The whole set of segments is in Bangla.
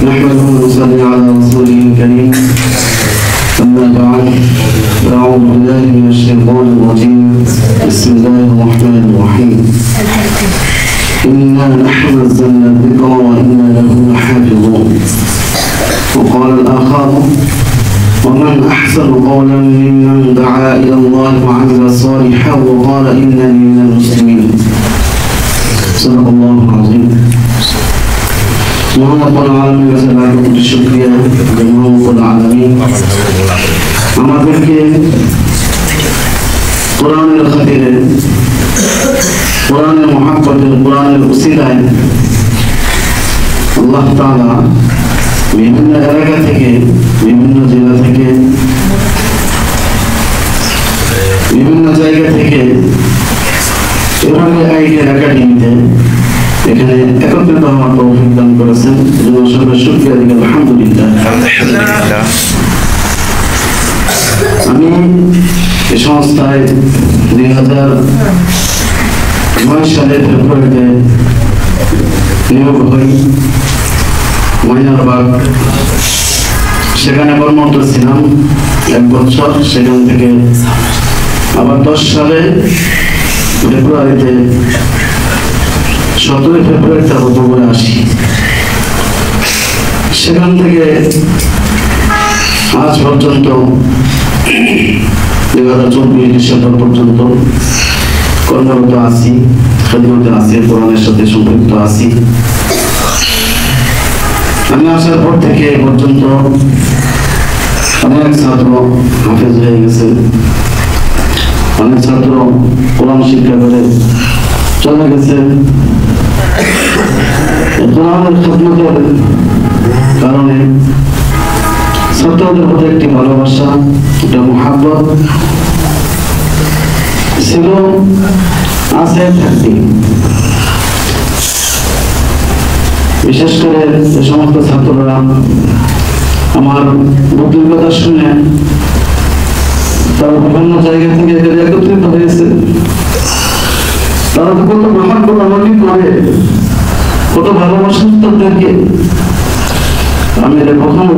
نحمده ونصلي على رسوله الكريم أما بعد فأعوذ بالله من الشيطان الرجيم بسم الله الرحمن الرحيم إنا نحن نزلنا الذكر وإنا له لحافظون وقال الآخر ومن أحسن قولا ممن دعا إلى الله وعمل صالحا وقال إنني من المسلمين صدق الله العظيم محمد العالمين وسلام الشكرية محمد العالمين আমাদেরকে কোরআনের খাতিরে কোরআনের মহব্বতে কোরআনের উসিলায় আল্লাহ তাআলা বিভিন্ন এলাকা থেকে বিভিন্ন জেলা থেকে বিভিন্ন জায়গা থেকে এভাবে আইডিয়া একাডেমিতে এখানে একত্রিত হওয়ার তৌফিক দান করেছেন এজন্য সবাই শুকরিয়া দিই আলহামদুলিল্লাহ। আমি এই সংস্থায় 2009 সালে ফেব্রুয়ারিতে নিয়োগ হই ময়নারবাগ, সেখানে কর্মরত ছিলাম 1 বছর। সেখান থেকে আবার 10 সালে ফেব্রুয়ারিতে 17 ফেব্রুয়ারি তার বগুড়া আসি। সেখান থেকে আজ পর্যন্ত 2024 ডিসেম্বর পর্যন্ত কর্মরত আছি, খেদমতে আছি, কোরআনের সাথে সম্পৃক্ত আছি। আমি আসার পর থেকে এ পর্যন্ত অনেক ছাত্র হাফেজ হয়ে গেছে, অনেক ছাত্র কোরআন শিক্ষা করে চলে গেছে। কোরআনের খেদমতের কারণে ছাত্রদের প্রতি একটি ভালোবাসা, একটা মুহাব্বত ছিল, আছে, থাকবে। বিশেষ করে যে সমস্ত ছাত্ররা আমার বক্তব্য কথা শুনে তারা বিভিন্ন জায়গা থেকে একত্রিত হয়েছে, তারা তো কত মহাব্বত আমাকে করে, কত ভালোবাসা তাদেরকে আমি এটা কখনো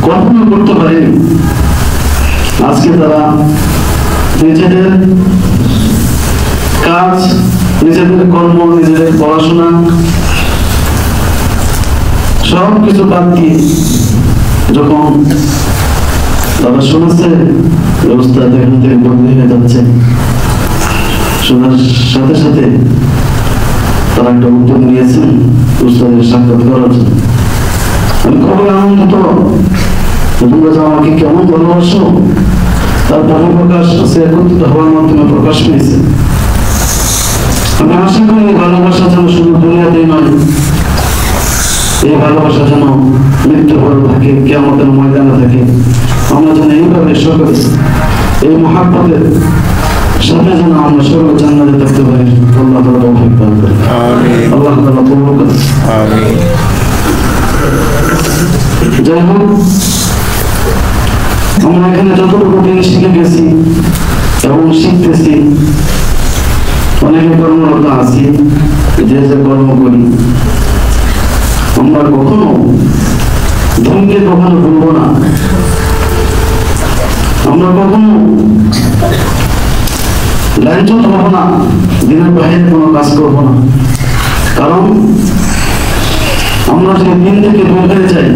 কল্পনা করতে পারিনি। আজকে তারা নিজেদের কাজ, নিজেদের কর্ম, নিজেদের পড়াশোনা সব কিছু বাদ দিয়ে যখন তারা শুনেছে ব্যবস্থা এখান থেকে বদলে হয়ে যাচ্ছে, শোনার সাথে সাথে তারা একটা উদ্যোগ নিয়েছেন উস্তাদের সাক্ষাৎ করার জন্য। আমি খুবই আনন্দিত। তোমরা যে আমাকে কেমন ভালোবাসো তার বহিঃপ্রকাশ আছে একত্রিত হওয়ার মাধ্যমে প্রকাশ পেয়েছে। আমি আশা করি এই ভালোবাসা যেন শুধু দুনিয়াতেই নয়, এই ভালোবাসা যেন মৃত্যু পরে থাকে, কিয়ামতের ময়দানে থাকে। আমরা যেন এইভাবে সকলে এই মহাব্বতের সাথে যেন আমরা সকলে জান্নাতে থাকতে পারি। আল্লাহ তাআলা তৌফিক দান করেন। আমিন। আল্লাহ তাআলা কবুল করেন। আমিন। যাই হোক, আমরা এখানে যতটুকু দিন শিখে গেছি এবং শিখতেছি, অনেকে কর্মরত আছি, যে যে কর্ম করি, আমরা কখনো দিনকে কখনো ভুলবো না। আমরা কখনো লাঞ্ছিত হবো না, দিনের বাইরে কোনো কাজ করবো না। কারণ আমরা যদি দিন থেকে দূর হয়ে যাই,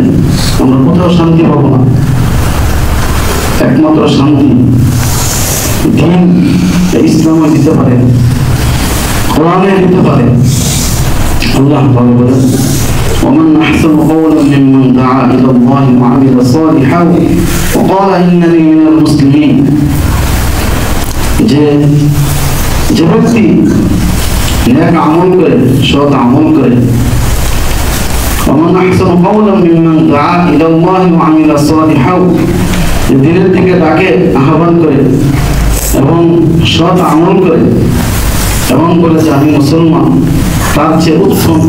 আমরা কোথাও শান্তি পাবো না। একমাত্র শান্তি দিন ইসলামে দিতে পারে, কোরআনে দিতে পারে। আল্লাহ ভালো বলেন, ومن أحسن قولا ممن دعا إلى الله وعمل صالحا وقال إنني من المسلمين। যে ব্যক্তি নেক আমল করে, সৎ আমল করে, ومن أحسن قولا ممن دعا إلى الله وعمل صالحا, দিনের থেকে তাকে আহ্বান করে এবং সৎ আমল করে এবং বলেছে আমি মুসলমান, তার চেয়ে উত্তম,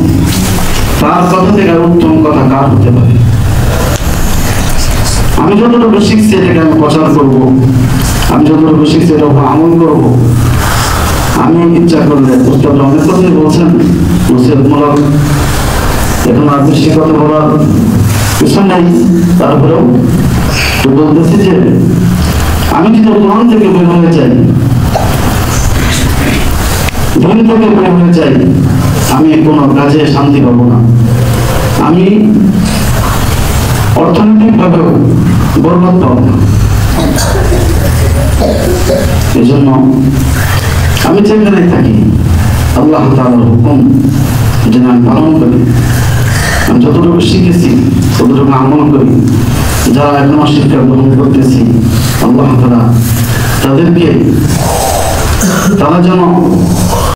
তার কথা থেকে উত্তম কথা কার হতে পারে? আমি যতটুকু শিখছি এটাকে আমি প্রচার করবো, আমি যতটুকু শিখছি এটা আমল করবো। আমি ইচ্ছা করলে উস্তাদ অনেক কথাই বলছেন নসিহতমূলক, এখন আর বেশি কথা বলার কিছু নেই, তারপরেও তো বলতেছি যে আমি যদি কোরআন থেকে বের হয়ে যাই, দিন থেকে বের হয়ে যাই, আমি কোনো কাজে শান্তি পাবো না, আমি অর্থনৈতিক ভাবেও বরবাদ পাবো না। এই জন্য আমি যেখানে থাকি আল্লাহ তাআলার হুকুম যেন আমি পালন করি, আমি যতটুকু শিখেছি ততটুকু আমল করি। যারা এখনো শিক্ষা গ্রহণ করতেছি আল্লাহ তাআলা তাদেরকে, তারা যেন